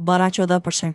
12-14%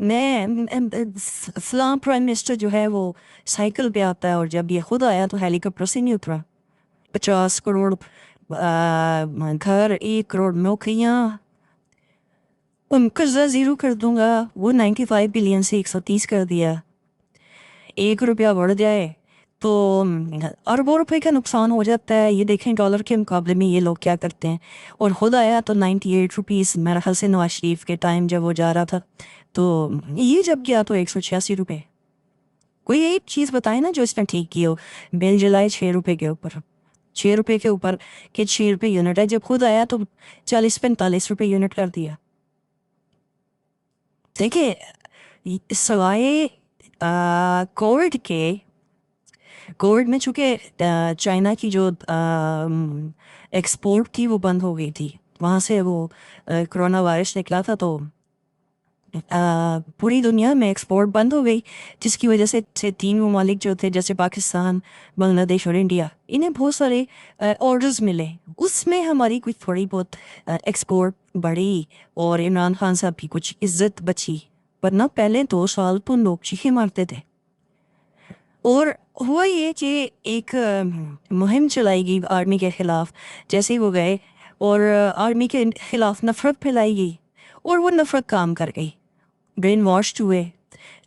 میں فلاں prime minister جو ہے وہ سائیکل پہ آتا ہے، اور جب یہ خود آیا تو ہیلی کاپٹر سے نہیں اترا. 50 کروڑ گھر، 1 کروڑ نوکریاں، قرضہ زیرو کر دوں گا، وہ 95 بلین سے 130 کر دیا. 1 روپیہ بڑھ جائے تو اربوں روپے کا نقصان ہو جاتا ہے. یہ دیکھیں ڈالر کے مقابلے میں یہ لوگ کیا کرتے ہیں. اور خود آیا تو 98 روپیز، میرا خیال سے نواز شریف کے ٹائم جب وہ جا رہا تھا، تو یہ جب گیا تو 186 روپے. کوئی ایک چیز بتائے نا جو اس نے ٹھیک کی ہو. بل جلائے 6 روپے کے اوپر، 6 روپے کے اوپر کہ 6 روپے یونٹ ہے. جب خود آیا تو 40-45 روپے یونٹ کر دیا. دیکھیں سوائے کووڈ کے، کووڈ میں چونکہ چائنا کی جو ایکسپورٹ تھی وہ بند ہو گئی تھی، وہاں سے وہ کرونا وائرس نکلا تھا، تو پوری دنیا میں ایکسپورٹ بند ہو گئی، جس کی وجہ سے 3 ممالک جو تھے جیسے پاکستان، بنگلہ دیش اور انڈیا، انہیں بہت سارے آرڈرز ملے. اس میں ہماری کچھ تھوڑی بہت ایکسپورٹ بڑھی اور عمران خان صاحب کی کچھ عزت بچی، ورنہ پہلے 2 سال تو لوگ چیخے مارتے تھے. اور ہوا یہ کہ ایک مہم چلائی گئی آرمی کے خلاف. جیسے ہی وہ گئے اور آرمی کے خلاف نفرت پھیلائی گئی، اور وہ نفرت کام کر گئی. برین واشڈ ہوئے،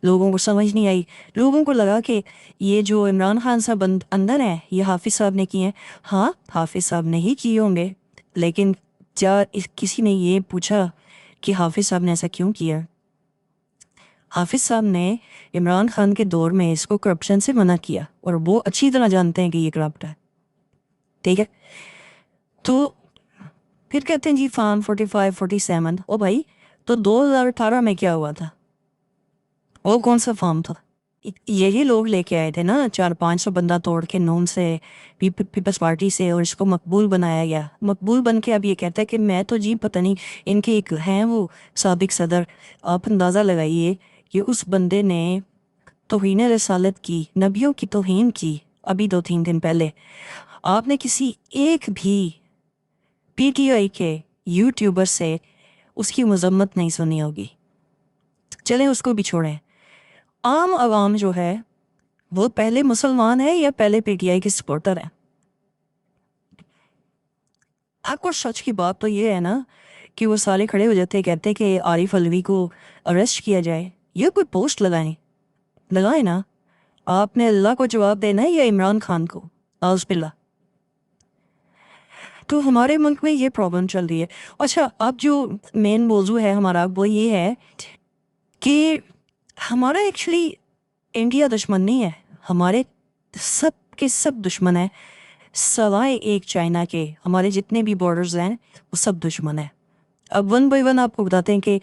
لوگوں کو سمجھ نہیں آئی. لوگوں کو لگا کہ یہ جو عمران خان صاحب اندر ہیں یہ حافظ صاحب نے کیے ہیں. ہاں حافظ صاحب نے ہی کیے ہوں گے، لیکن کیا کسی نے یہ پوچھا کہ حافظ صاحب نے ایسا کیوں کیا؟ حافظ صاحب نے عمران خان کے دور میں اس کو کرپشن سے منع کیا، اور وہ اچھی طرح جانتے ہیں کہ یہ کرپٹ ہے. ٹھیک ہے، تو پھر کہتے ہیں جی فارم 45 47. او بھائی، تو 2018 میں کیا ہوا تھا؟ وہ کون سا فارم تھا؟ یہی لوگ لے کے آئے تھے نا، 400-500 بندہ توڑ کے نون سے، پیپلز پارٹی سے، اور اس کو مقبول بنایا گیا. مقبول بن کے اب یہ کہتا ہے کہ میں تو جی پتہ نہیں، ان کے ایک ہیں وہ سابق صدر، آپ اندازہ لگائیے کہ اس بندے نے توہین رسالت کی، نبیوں کی توہین کی ابھی 2-3 دن پہلے. آپ نے کسی ایک بھی پی ٹی آئی کے یوٹیوبر سے اس کی مذمت نہیں سنی ہوگی. چلیں اس کو بھی چھوڑیں. عام عوام جو ہے وہ پہلے مسلمان ہے یا پہلے پی ٹی آئی کے سپورٹر ہیں؟ حق اور سچ کی بات تو یہ ہے نا کہ وہ سارے کھڑے ہو جاتے کہتے کہ عارف علوی کو اریسٹ کیا جائے. یہ کوئی پوسٹ لگائیں نا. آپ نے اللہ کو جواب دینا ہے یا عمران خان کو؟ اعوذ باللہ. تو ہمارے ملک میں یہ پرابلم چل رہی ہے. اچھا، اب جو مین موضوع ہے ہمارا وہ یہ ہے کہ ہمارا ایکچولی انڈیا دشمن نہیں ہے، ہمارے سب کے سب دشمن ہیں سوائے ایک چائنا کے. ہمارے جتنے بھی بارڈرز ہیں وہ سب دشمن ہیں. اب 1 بائی 1 آپ کو بتاتے ہیں کہ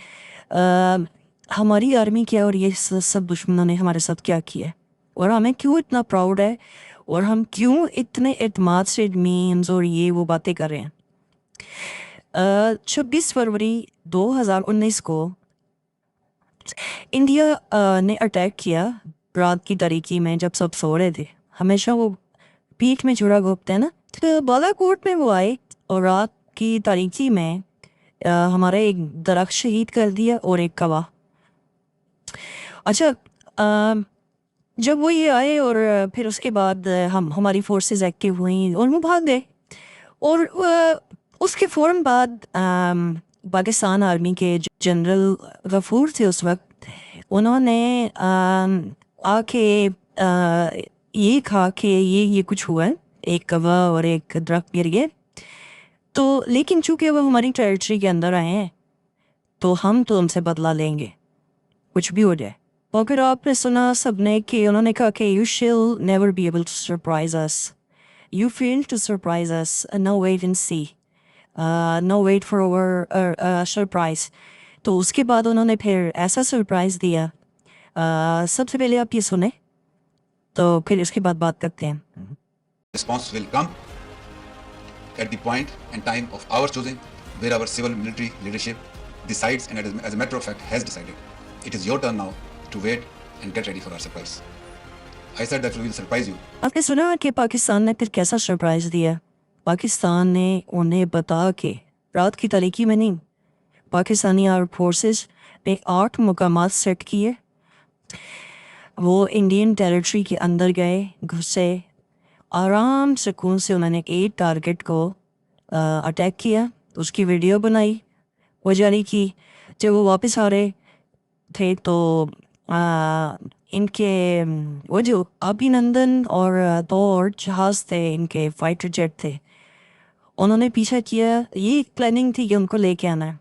ہماری آرمی کیا اور یہ سب دشمنوں نے ہمارے ساتھ کیا کیا ہے، اور ہمیں کیوں اتنا پراؤڈ ہے، اور ہم کیوں اتنے اعتماد سے میمز اور یہ وہ باتیں کر رہے ہیں. 26 فروری 2019 کو انڈیا نے اٹیک کیا رات کی تاریکی میں جب سب سو رہے تھے. ہمیشہ وہ پیٹھ میں چھڑا گھوپتے ہیں نا. تو بالا کوٹ میں وہ آئے اور رات کی تاریکی میں ہمارا ایک درخت شہید کر دیا اور ایک گواہ. اچھا، جب وہ یہ آئے اور پھر اس کے بعد ہماری فورسز ایکٹیو ہوئیں اور وہ بھاگ گئے، اور اس کے فوراً بعد پاکستان آرمی کے جنرل غفور تھے اس وقت، انہوں نے آ کے یہ کہا کہ یہ کچھ ہوا ہے، ایک گواہ اور ایک درخت گر گئے. تو لیکن چونکہ وہ ہماری ٹیریٹری کے اندر آئے ہیں تو ہم تو ان سے بدلہ لیں گے کچھ بھی ہو جائے. اور پھر آپ نے سنا سب نے کہ انہوں نے کہا کہ you shall never be able to surprise us, you fail to surprise us, no wait and see, no wait for over surprise. تو اس کے بعد انہوں نے پھر ایسا سرپرائز دیا. سب سے پہلے آپ یہ سنیں تو پھر اس کے بعد بات کرتے ہیں. Response will come at the point and time of our choosing, where our civil military leadership decides and as a matter of fact has decided. It is your turn now to wait and get ready for our surprise. I said that we will surprise you. آپ نے سنا کہ پاکستان نے پھر کیسا surprise دیا؟ پاکستان نے انہیں بتا کے رات کی تاریکی میں نہیں، پاکستانی آرم فورسز پہ 8 مقامات سیٹ کیے. وہ انڈین ٹیریٹری کے اندر گئے, گھسے, آرام سکون سے انہوں نے 8 ٹارگٹ کو اٹیک کیا, اس کی ویڈیو بنائی, وہ جاری کی. جب وہ واپس آ رہے تھے تو ان کے وہ جو ابھینندن اور 2 اور جہاز تھے, ان کے فائٹر جیٹ تھے, انہوں نے پیچھا کیا. یہ پلاننگ تھی کہ ان کو لے کے آنا ہے.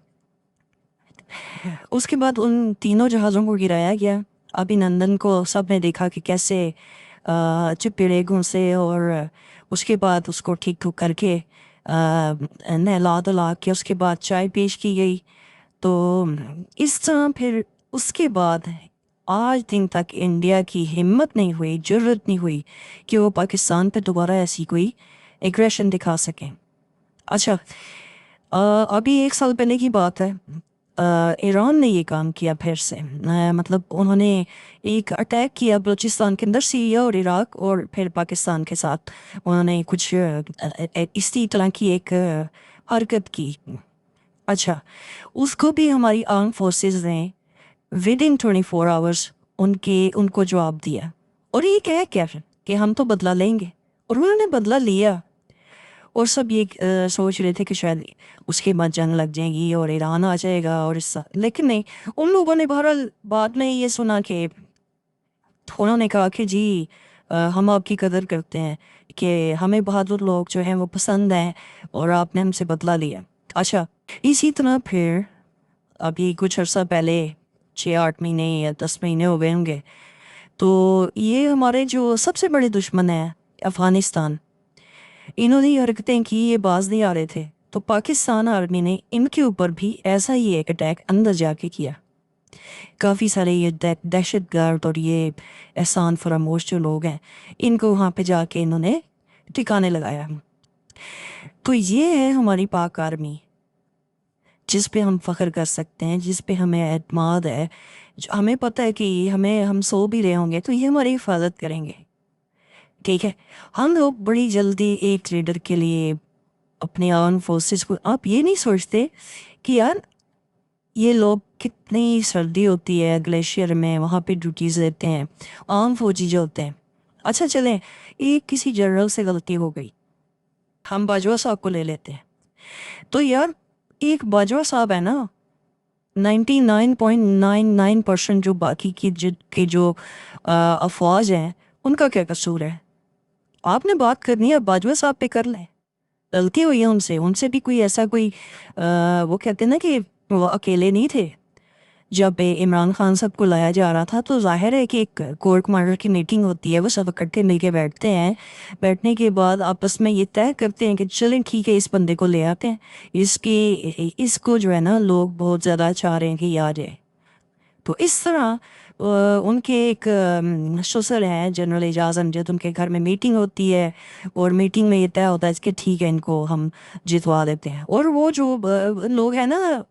اس کے بعد ان تینوں جہازوں کو گرایا گیا. ابھینندن کو سب نے دیکھا کہ کیسے چپڑے گھسے, اور اس کے بعد اس کو ٹھیک ٹھوک کر کے نہلا دھلا کے اس کے بعد چائے پیش کی گئی. تو اس طرح پھر اس کے بعد آج دن تک انڈیا کی ہمت نہیں ہوئی, جرأت نہیں ہوئی کہ وہ پاکستان پہ دوبارہ ایسی کوئی ایگریشن دکھا سکیں. اچھا, ابھی 1 سال پہلے کی بات ہے, ایران نے یہ کام کیا پھر سے. مطلب انہوں نے ایک اٹیک کیا بلوچستان کے اندر, سیریا اور عراق اور پھر پاکستان کے ساتھ انہوں نے کچھ اسی طرح کی ایک حرکت کی. اچھا, اس کو بھی ہماری آرم فورسز نے ودن 24 آورس ان کو جواب دیا. اور یہ کہہ کیا کہ ہم تو بدلہ لیں گے, اور انہوں نے بدلہ لیا. اور سب یہ سوچ رہے تھے کہ شاید اس کے بعد جنگ لگ جائے گی اور ایران آ جائے گا اور لیکن نہیں. ان لوگوں نے بہرحال بعد میں یہ سنا کہ انہوں نے کہا کہ جی ہم آپ کی قدر کرتے ہیں, کہ ہمیں بہادر لوگ جو ہیں وہ پسند ہیں, اور آپ نے ہم سے بدلہ لیا. اچھا, اسی طرح پھر ابھی کچھ عرصہ پہلے 6-8 مہینے یا 10 مہینے ہو گئے ہوں گے, تو یہ ہمارے جو سب سے بڑے دشمن ہیں افغانستان, انہوں نے یہ حرکتیں کی, یہ باز نہیں آ رہے تھے. تو پاکستان آرمی نے ان کے اوپر بھی ایسا ہی ایک اٹیک اندر جا کے کیا. کافی سارے یہ دہشت گرد اور یہ احسان فراموش جو لوگ ہیں, ان کو وہاں پہ جا کے انہوں نے ٹھکانے لگایا. تو یہ ہے ہماری پاک آرمی, جس پہ ہم فخر کر سکتے ہیں, جس پہ ہمیں اعتماد ہے. ہمیں پتہ ہے کہ ہم سو بھی رہے ہوں گے تو یہ ہماری حفاظت کریں گے. ٹھیک ہے, ہم لوگ بڑی جلدی ایک لیڈر کے لیے اپنے آرم فورسز کو, آپ یہ نہیں سوچتے کہ یار یہ لوگ کتنی سردی ہوتی ہے گلیشیئر میں, وہاں پہ ڈیوٹیز دیتے ہیں عام فوجی جو ہوتے ہیں. اچھا چلیں, ایک کسی جنرل سے غلطی ہو گئی, ہم باجوہ صاحب کو لے لیتے ہیں. تو یار ایک باجوہ صاحب ہے نا, 99.99% جو باقی کی جو افواج ہیں ان کا کیا قصور ہے؟ آپ نے بات کرنی ہے باجوہ صاحب پہ کر لیں. غلطی ہوئی ہے ان سے بھی کوئی ایسا کوئی وہ کہتے ہیں نا کہ وہ اکیلے نہیں تھے. جب عمران خان صاحب کو لایا جا رہا تھا تو ظاہر ہے کہ ایک کور کمانڈر کی میٹنگ ہوتی ہے, وہ سب اکٹھے مل کے بیٹھتے ہیں. بیٹھنے کے بعد آپس میں یہ طے کرتے ہیں کہ چلیں ٹھیک ہے اس بندے کو لے آتے ہیں, اس کو جو ہے نا لوگ بہت زیادہ چاہ رہے ہیں کہ یہ آ جائے. تو اس طرح ان کے ایک سسر ہیں جنرل اعجاز امجد, ان کے گھر میں میٹنگ ہوتی ہے, اور میٹنگ میں یہ طے ہوتا ہے کہ ٹھیک ہے ان کو ہم جتوا دیتے ہیں. اور وہ جو لوگ ہیں نا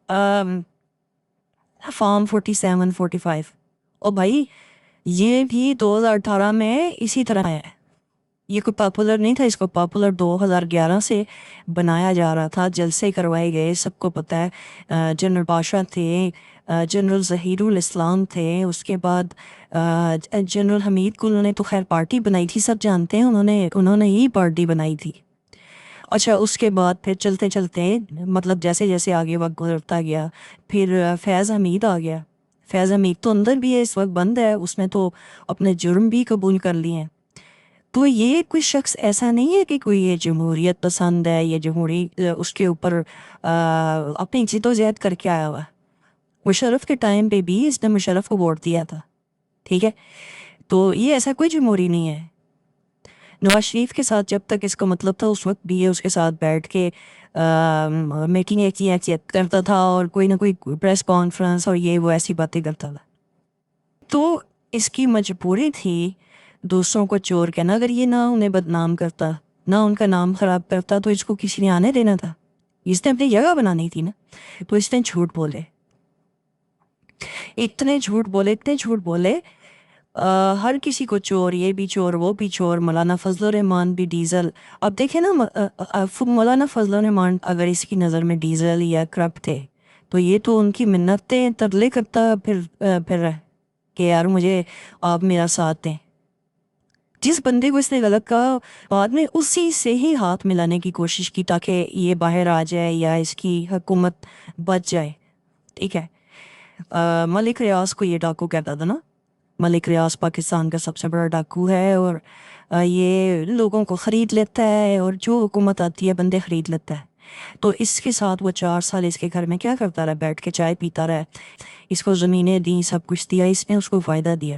فارم 47-45, اور بھائی یہ بھی 2018 میں اسی طرح ہے. یہ کوئی پاپولر نہیں تھا, اس کو پاپولر 2011 سے بنایا جا رہا تھا, جلسے کروائے گئے, سب کو پتہ ہے. جنرل بادشاہ تھے, جنرل ظہیر الاسلام تھے, اس کے بعد جنرل حمید کو انہوں نے تو خیر پارٹی بنائی تھی, سب جانتے ہیں, انہوں نے ہی پارٹی بنائی تھی. اچھا, اس کے بعد پھر چلتے چلتے مطلب جیسے جیسے آگے وقت گزرتا گیا, پھر فیض حمید آ گیا. فیض حمید تو اندر بھی ہے, اس وقت بند ہے, اس نے تو اپنے جرم بھی قبول کر لیے ہیں. تو یہ کوئی شخص ایسا نہیں ہے کہ کوئی یہ جمہوریت پسند ہے, یہ جمہوری اس کے اوپر اپنی جد و جہد کر کے آیا ہوا. مشرف کے ٹائم پہ بھی اس نے مشرف کو ووٹ دیا تھا. ٹھیک ہے, تو یہ ایسا کوئی جمہوری نہیں ہے. نواز شریف کے ساتھ جب تک اس کا مطلب تھا اس وقت بھی یہ اس کے ساتھ بیٹھ کے میٹنگ ایک کرتا تھا, اور کوئی نہ کوئی پریس کانفرنس اور یہ وہ ایسی باتیں کرتا تھا. تو اس کی مجبوری تھی دوسروں کو چور کہنا. اگر یہ نہ انہیں بدنام کرتا, نہ ان کا نام خراب کرتا, تو اس کو کسی نے آنے دینا تھا. اس نے اپنی جگہ بنانی تھی نا. تو اس نے جھوٹ بولے, اتنے جھوٹ بولے, ہر کسی کو چور, یہ بھی چور وہ بھی چور. مولانا فضل الرحمان بھی ڈیزل. اب دیکھیں نا مولانا فضل الرحمان اگر اس کی نظر میں ڈیزل یا کرپٹ تھے تو یہ تو ان کی منتیں ترلے کرتا پھر رہا ہے کہ یار مجھے آپ میرا ساتھ دیں. جس بندے کو اس نے غلط کہا بعد میں اسی سے ہی ہاتھ ملانے کی کوشش کی تاکہ یہ باہر آ جائے یا اس کی حکومت بچ جائے. ٹھیک ہے. ملک ریاض کو یہ ڈاکو کہتا تھا نا. ملک ریاض پاکستان کا سب سے بڑا ڈاکو ہے اور یہ لوگوں کو خرید لیتا ہے اور جو حکومت آتی ہے بندے خرید لیتا ہے. تو اس کے ساتھ وہ 4 سال اس کے گھر میں کیا کرتا رہا, بیٹھ کے چائے پیتا رہا, اس کو زمینیں دیں, سب کچھ دیا, اس نے اس کو فائدہ دیا.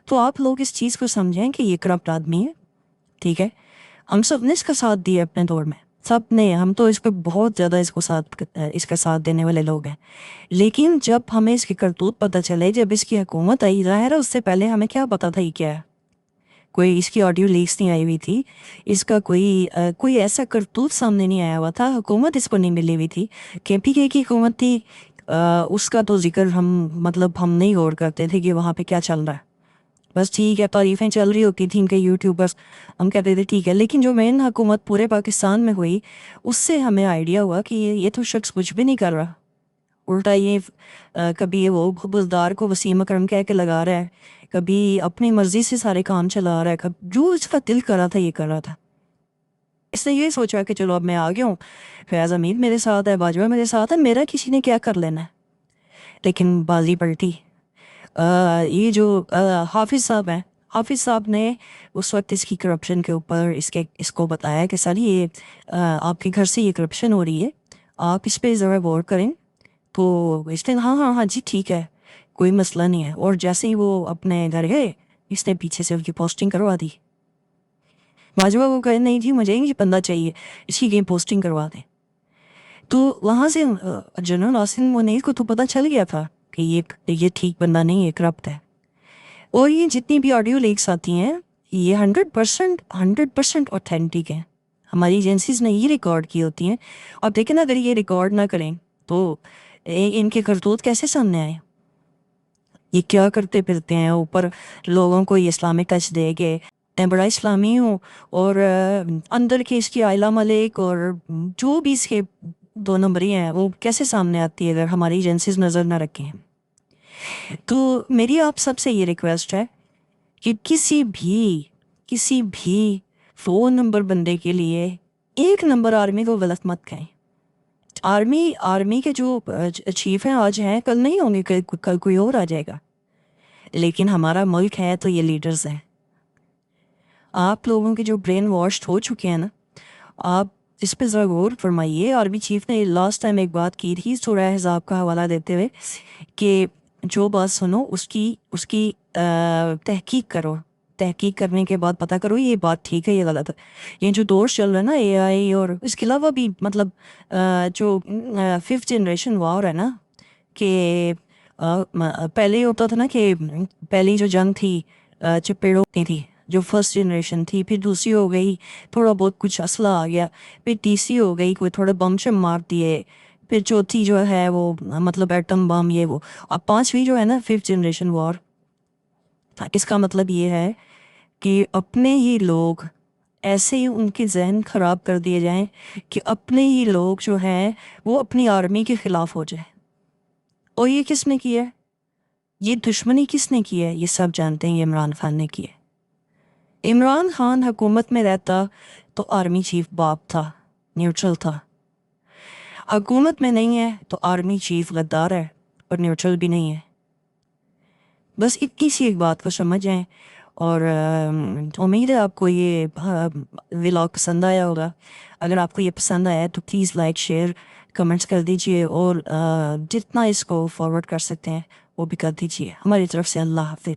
تو آپ لوگ اس چیز کو سمجھیں کہ یہ کرپٹ آدمی ہے. ٹھیک ہے. ہم سب نے اس کا ساتھ دیا اپنے دور میں, سب نے, ہم تو اس پہ بہت زیادہ اس کا ساتھ دینے والے لوگ ہیں. لیکن جب ہمیں اس کی کرتوت پتہ چلے, جب اس کی حکومت آئی, ظاہر ہے اس سے پہلے ہمیں کیا پتا تھا یہ کیا ہے. کوئی اس کی آڈیو لیکس نہیں آئی ہوئی تھی, اس کا کوئی ایسا کرتوت سامنے نہیں آیا ہوا تھا, حکومت اس کو نہیں ملی ہوئی تھی. KPK کی حکومت تھی, اس کا تو ذکر ہم نہیں غور کرتے تھے کہ وہاں پہ کیا چل رہا ہے. بس ٹھیک ہے, تعریفیں چل رہی ہوتی تھیں کہ یوٹیوبرس, ہم کہتے تھے ٹھیک ہے. لیکن جو مین حکومت پورے پاکستان میں ہوئی, اس سے ہمیں آئیڈیا ہوا کہ یہ تو شخص کچھ بھی نہیں کر رہا. الٹا یہ کبھی وہ بزدار کو وسیم اکرم کہہ کے لگا رہا ہے, کبھی اپنی مرضی سے سارے کام چلا رہا ہے, کبھی جو اس کا دل کر رہا تھا یہ کر رہا تھا. اس نے یہ سوچا کہ چلو اب میں آ گیا ہوں, فیاض حمید میرے ساتھ ہے, باجوہ میرے ساتھ ہے, میرا کسی نے کیا کر لینا ہے. لیکن بازی پلٹی. یہ جو حافظ صاحب ہیں, حافظ صاحب نے اس وقت اس کی کرپشن کے اوپر اس کو بتایا کہ سر یہ آپ کے گھر سے یہ کرپشن ہو رہی ہے, آپ اس پہ ذرا غور کریں. تو اس نے ہاں جی ٹھیک ہے, کوئی مسئلہ نہیں ہے. اور جیسے ہی وہ اپنے گھر گئے, اس نے پیچھے سے ان کی پوسٹنگ کروا دی. باجوہ کو کہے نہیں جی مجھے یہ بندہ چاہیے, اس کی کہیں پوسٹنگ کروا دیں. تو وہاں سے جنرل آصم منیر کو تو پتہ چل گیا تھا کہ یہ ٹھیک بندہ نہیں ہے, کرپٹ ہے. اور یہ جتنی بھی آڈیو لیکس آتی ہیں یہ 100% اوتھینٹک ہیں, ہماری ایجنسیز نے یہ ریکارڈ کی ہوتی ہیں. اب دیکھیں نا, اگر یہ ریکارڈ نہ کریں تو ان کے کرتوت کیسے سامنے آئے, یہ کیا کرتے پھرتے ہیں. اوپر لوگوں کو یہ اسلامک ٹچ دے کے میں بڑا اسلامی ہوں, اور اندر کے اس کی عائلہ ملک اور جو بھی اس کے 2 نمبری ہیں وہ کیسے سامنے آتی ہے اگر ہماری ایجنسیز نظر نہ رکھیں. تو میری آپ سب سے یہ ریکویسٹ ہے کہ کسی بھی 100 نمبر بندے کے لیے 1 نمبر آرمی کو غلط مت کہیں. آرمی کے جو چیف ہیں آج ہیں, کل نہیں ہوں گے, کل کوئی اور آ جائے گا. لیکن ہمارا ملک ہے تو یہ لیڈرز ہیں. آپ لوگوں کے جو برین واشڈ ہو چکے ہیں نا, آپ اس پہ ذرا غور فرمائیے. آرمی چیف نے لاسٹ ٹائم ایک بات کی تھی سورہ احزاب کا حوالہ دیتے ہوئے کہ جو بات سنو اس کی تحقیق کرو, تحقیق کرنے کے بعد پتہ کرو یہ بات ٹھیک ہے یہ غلط ہے. یہ جو دور چل رہا ہے نا AI اور اس کے علاوہ بھی جو 5th جنریشن وار ہے نا, کہ پہلے ہوتا تھا نا کہ پہلی جو جنگ تھی چپیڑوں کی تھی, جو 1st جنریشن تھی, پھر دوسری ہو گئی تھوڑا بہت کچھ اسلحہ آ گیا, پھر تیسری ہو گئی کوئی تھوڑے بم شم مار دیے, پھر چوتھی جو ہے وہ ایٹم بم یہ وہ, اب 5ویں جو ہے نا 5th جنریشن وار. اس کا مطلب یہ ہے کہ اپنے ہی لوگ ایسے ہی ان کے ذہن خراب کر دیے جائیں کہ اپنے ہی لوگ جو ہیں وہ اپنی آرمی کے خلاف ہو جائیں. اور یہ کس نے کیا ہے, یہ دشمنی کس نے کی ہے, یہ سب جانتے ہیں, یہ عمران خان نے کی ہے. عمران خان حکومت میں رہتا تو آرمی چیف باپ تھا, نیوٹرل تھا. حکومت میں نہیں ہے تو آرمی چیف غدار ہے اور نیوٹرل بھی نہیں ہے. بس اتنی سی ایک بات کو سمجھ جائیں. اور امید ہے آپ کو یہ ولاگ پسند آیا ہوگا. اگر آپ کو یہ پسند آیا ہے تو پلیز لائک شیئر کمنٹس کر دیجئے, اور جتنا اس کو فارورڈ کر سکتے ہیں وہ بھی کر دیجئے. ہماری طرف سے اللہ حافظ.